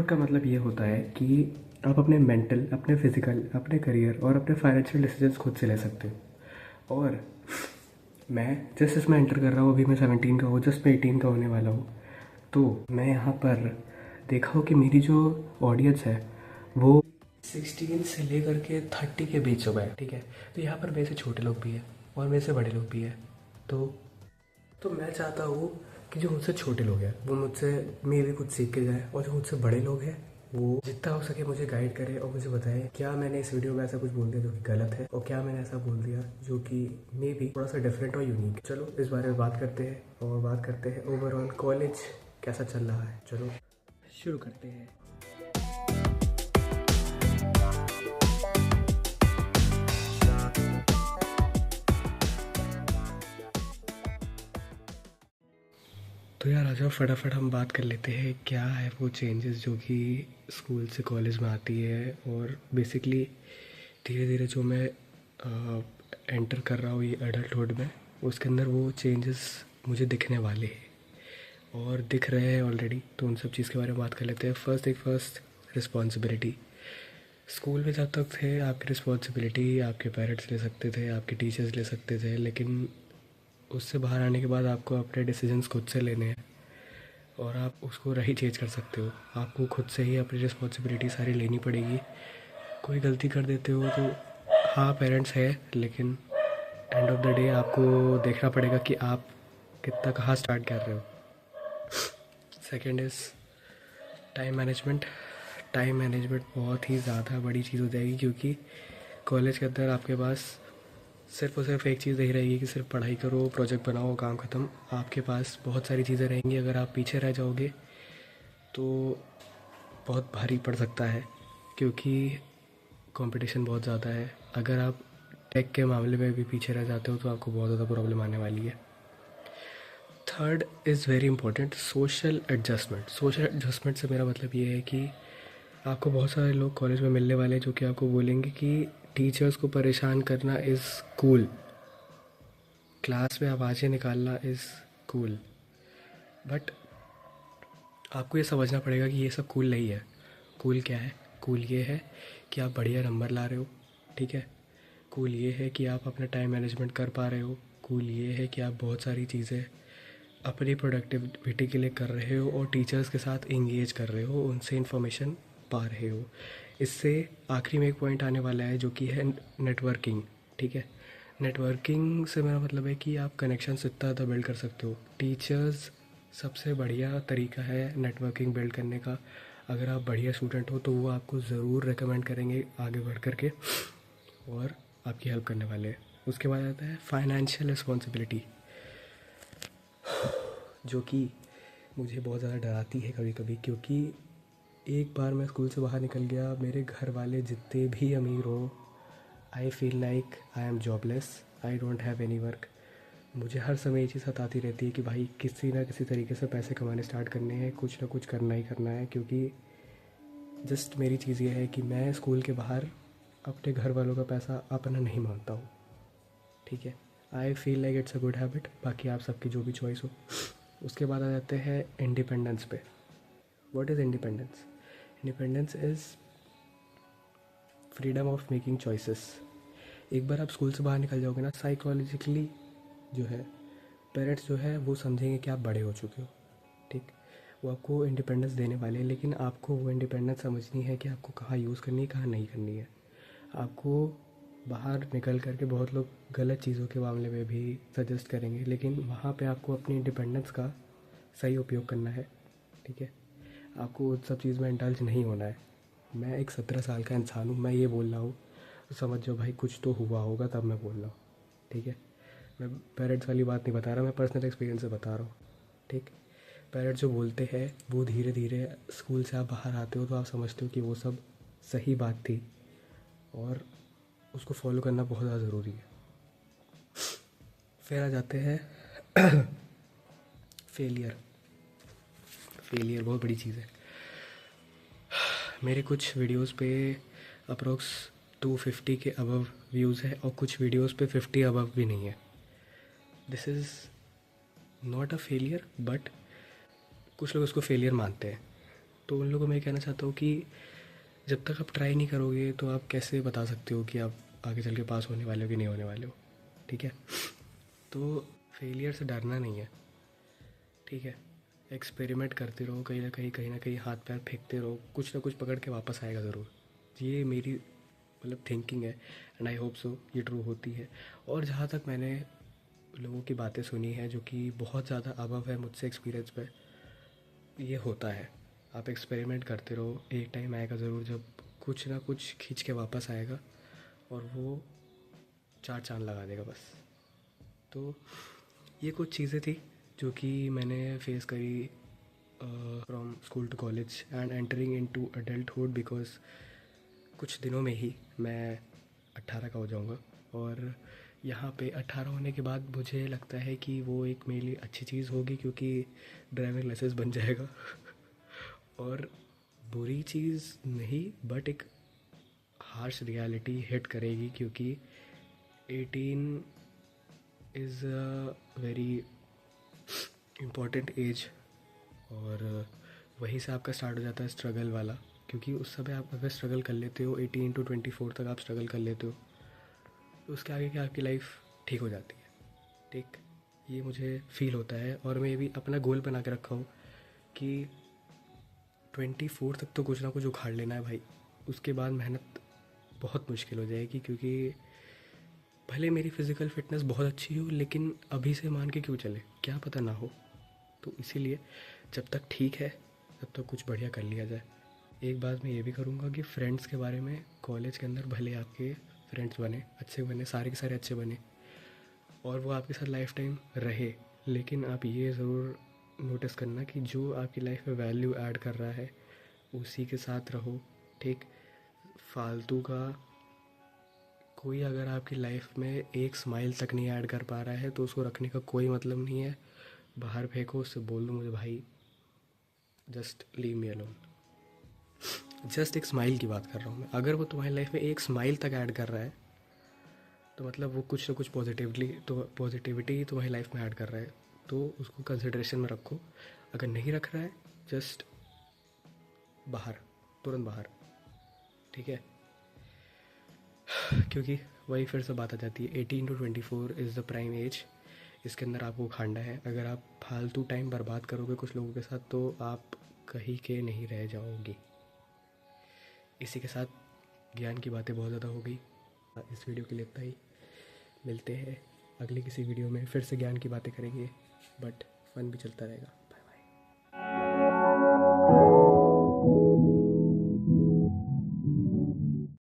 Work का मतलब ये होता है कि आप अपने मेंटल, अपने फिज़िकल, अपने करियर और अपने फाइनेंशियल डिसीजंस खुद से ले सकते हो। और मैं जस्ट इसमें एंटर कर रहा हूँ, अभी मैं 17 का हूँ, जस्ट मैं 18 का होने वाला हूँ। तो मैं यहाँ पर देखा हो कि मेरी जो ऑडियंस है वो 16 से लेकर के 30 के बीच में है, ठीक है। तो यहाँ पर मेरे से छोटे लोग भी हैं और मेरे से बड़े लोग भी हैं। तो मैं चाहता हूँ कि जो मुझसे छोटे लोग हैं वो मुझसे मे भी कुछ सीख के जाए, और जो मुझसे बड़े लोग हैं वो जितना हो सके मुझे गाइड करे और मुझे बताए क्या मैंने इस वीडियो में ऐसा कुछ बोल दिया जो कि गलत है, और क्या मैंने ऐसा बोल दिया जो कि मे भी थोड़ा सा डिफरेंट और यूनिक। चलो इस बारे में बात करते हैं, और बात करते हैं ओवरऑल कॉलेज कैसा चल रहा है। चलो शुरू करते हैं। तो यार आ जाओ, फटाफट हम बात कर लेते हैं क्या है वो चेंजेस जो कि स्कूल से कॉलेज में आती है। और बेसिकली धीरे धीरे जो मैं एंटर कर रहा हूँ ये एडल्टहुड में, उसके अंदर वो चेंजेस मुझे दिखने वाले हैं और दिख रहे हैं ऑलरेडी। तो उन सब चीज़ के बारे में बात कर लेते हैं। First responsibility. स्कूल में जब तक थे आपकी रिस्पॉन्सिबिलिटी आपके पेरेंट्स ले सकते थे, आपके टीचर्स ले सकते थे, लेकिन उससे बाहर आने के बाद आपको अपने डिसीजंस खुद से लेने हैं और आप उसको नहीं चेंज कर सकते हो। आपको खुद से ही अपनी रिस्पॉन्सिबिलिटी सारी लेनी पड़ेगी। कोई गलती कर देते हो तो हाँ पेरेंट्स है, लेकिन एंड ऑफ द डे आपको देखना पड़ेगा कि आप कितना कहाँ स्टार्ट कर रहे हो। Second is time management. Time management बहुत ही ज़्यादा बड़ी चीज़ हो जाएगी, क्योंकि कॉलेज के अंदर आपके पास सिर्फ और सिर्फ एक चीज़ नहीं रहेगी कि सिर्फ पढ़ाई करो, प्रोजेक्ट बनाओ, काम ख़त्म। आपके पास बहुत सारी चीज़ें रहेंगी। अगर आप पीछे रह जाओगे तो बहुत भारी पड़ सकता है, क्योंकि कंपटीशन बहुत ज़्यादा है। अगर आप टेक के मामले में भी पीछे रह जाते हो तो आपको बहुत ज़्यादा प्रॉब्लम आने वाली है। Third is very important, social adjustment. Social adjustment से मेरा मतलब ये है कि आपको बहुत सारे लोग कॉलेज में मिलने वाले हैं जो कि आपको बोलेंगे कि टीचर्स को परेशान करना इज़ कूल, क्लास में आवाज़ें निकालना इज़ कूल। बट आपको ये समझना पड़ेगा कि ये सब कूल नहीं है। कूल क्या है? कूल ये है कि आप बढ़िया नंबर ला रहे हो, ठीक है। कूल ये है कि आप अपना टाइम मैनेजमेंट कर पा रहे हो। कूल ये है कि आप बहुत सारी चीज़ें अपनी प्रोडक्टिविटी के लिए कर रहे हो और टीचर्स के साथ इंगेज कर रहे हो, उनसे इन्फॉर्मेशन पा रहे हो। इससे आखिरी में एक पॉइंट आने वाला है जो कि है नेटवर्किंग, ठीक है। नेटवर्किंग से मेरा मतलब है कि आप कनेक्शंस इतना ज़्यादा बिल्ड कर सकते हो। टीचर्स सबसे बढ़िया तरीका है नेटवर्किंग बिल्ड करने का। अगर आप बढ़िया स्टूडेंट हो तो वो आपको ज़रूर रेकमेंड करेंगे आगे बढ़ कर के और आपकी हेल्प करने वाले हैं। उसके बाद आता है फाइनेंशियल रिस्पॉन्सिबिलिटी, जो कि मुझे बहुत ज़्यादा डराती है कभी कभी, क्योंकि एक बार मैं स्कूल से बाहर निकल गया, मेरे घर वाले जितने भी अमीर हो, I feel like I am jobless, I don't have any work. मुझे हर समय ये चीज़ सताती रहती है कि भाई किसी ना किसी तरीके से पैसे कमाने स्टार्ट करने हैं, कुछ ना कुछ करना ही करना है। क्योंकि जस्ट मेरी चीज़ ये है कि मैं स्कूल के बाहर अपने घर वालों का पैसा अपना नहीं मानता हूँ, ठीक है। I feel like it's a good habit, बाकी आप सबकी जो भी चॉइस हो। उसके बाद आ जाते हैं इंडिपेंडेंस पे। What is independence? Independence is freedom of making choices. एक बार आप स्कूल से बाहर निकल जाओगे ना, साइकोलॉजिकली जो है पेरेंट्स जो है वो समझेंगे कि आप बड़े हो चुके हो, ठीक। वो आपको इंडिपेंडेंस देने वाले हैं, लेकिन आपको वो इंडिपेंडेंस समझनी है कि आपको कहाँ यूज़ करनी है, कहाँ नहीं करनी है। आपको बाहर निकल करके बहुत लोग गलत चीज़ों के मामले में भी सजेस्ट करेंगे, लेकिन वहाँ पे आपको अपनी इंडिपेंडेंस का सही उपयोग करना है, ठीक है। आपको उस सब चीज़ में इंडल्ज नहीं होना है। मैं एक 17 साल का इंसान हूँ, मैं ये बोल रहा हूँ तो समझ जाओ भाई कुछ तो हुआ होगा तब मैं बोल रहा हूँ, ठीक है। मैं पेरेंट्स वाली बात नहीं बता रहा, मैं पर्सनल एक्सपीरियंस से बता रहा हूँ, ठीक। पेरेंट्स जो बोलते हैं वो धीरे धीरे स्कूल से आप बाहर आते हो तो आप समझते हो कि वो सब सही बात थी और उसको फॉलो करना बहुत ज़्यादा ज़रूरी है। फिर आ जाते हैं फेलियर। फेलियर बहुत बड़ी चीज़ है। मेरे कुछ वीडियोस पे अप्रोक्स 250 के अबव व्यूज़ है और कुछ वीडियोस पे 50 अबव भी नहीं है। This is not a failure, but कुछ लोग उसको फेलियर मानते हैं। तो उन लोगों को मैं कहना चाहता हूँ कि जब तक आप ट्राई नहीं करोगे तो आप कैसे बता सकते हो कि आप आगे चल के पास होने वाले हो कि नहीं होने वाले हो। ठीक है, तो फेलियर से डरना नहीं है। ठीक है, एक्सपेरिमेंट करते रहो, कहीं ना कहीं हाथ पैर फेंकते रहो, कुछ ना कुछ पकड़ के वापस आएगा ज़रूर। ये मेरी मतलब थिंकिंग है, एंड आई होप सो ये ट्रू होती है। और जहाँ तक मैंने लोगों की बातें सुनी है जो कि बहुत ज़्यादा अबव है मुझसे एक्सपीरियंस पे, ये होता है। आप एक्सपेरिमेंट करते रहो, एक टाइम आएगा ज़रूर जब कुछ ना कुछ खींच के वापस आएगा और वो चार चांद लगा देगा बस। तो ये कुछ चीज़ें थी जो कि मैंने फेस करी from school to college and entering into adulthood, because कुछ दिनों में ही मैं 18 का हो जाऊंगा। और यहाँ पे 18 होने के बाद मुझे लगता है कि वो एक मेरे लिए अच्छी चीज़ होगी, क्योंकि ड्राइविंग लाइसेंस बन जाएगा। और बुरी चीज़ नहीं, बट एक हार्श रियलिटी हिट करेगी, क्योंकि 18 is a very important age. और वहीं से आपका स्टार्ट हो जाता है स्ट्रगल वाला, क्योंकि उस समय आप अगर स्ट्रगल कर लेते हो, 18 to 24 तक आप स्ट्रगल कर लेते हो, तो उसके आगे की आपकी लाइफ ठीक हो जाती है। ठीक, ये मुझे फील होता है, और मैं ये भी अपना गोल बना के रखा हूँ कि 24 तक तो कुछ ना कुछ उखाड़ लेना है भाई। उसके बाद मेहनत बहुत मुश्किल हो जाएगी, क्योंकि भले मेरी फ़िज़िकल फ़िटनेस बहुत अच्छी हो, लेकिन अभी से मान के क्यों चले, क्या पता ना हो। तो इसीलिए जब तक ठीक है तब तक कुछ बढ़िया कर लिया जाए। एक बात मैं ये भी करूँगा कि फ्रेंड्स के बारे में, कॉलेज के अंदर भले आपके फ्रेंड्स बने, अच्छे बने, सारे के सारे अच्छे बने, और वो आपके साथ लाइफ टाइम रहे, लेकिन आप ये ज़रूर नोटिस करना कि जो आपकी लाइफ में वैल्यू ऐड कर रहा है उसी के साथ रहो। ठीक, फालतू का कोई अगर आपकी लाइफ में एक स्माइल तक नहीं ऐड कर पा रहा है तो उसको रखने का कोई मतलब नहीं है। बाहर फेंको, उससे बोल दो मुझे भाई just leave me alone. Just एक स्माइल की बात कर रहा हूँ मैं। अगर वो तुम्हारी लाइफ में एक स्माइल तक ऐड कर रहा है तो मतलब वो कुछ ना कुछ पॉजिटिविटी तुम्हारी लाइफ में ऐड कर रहा है, तो उसको कंसिडरेशन में रखो। अगर नहीं रख रहा है, जस्ट बाहर, तुरंत बाहर। ठीक है, क्योंकि वही फिर से बात आ जाती है, 18 to 24 is the prime age. इसके अंदर आपको खांडा है। अगर आप फालतू टाइम बर्बाद करोगे कुछ लोगों के साथ तो आप कहीं के नहीं रह जाओगे। इसी के साथ ज्ञान की बातें बहुत ज़्यादा हो गई, इस वीडियो के लिए इतना ही। मिलते हैं अगली किसी वीडियो में, फिर से ज्ञान की बातें करेंगे, बट फन भी चलता रहेगा। Bye bye.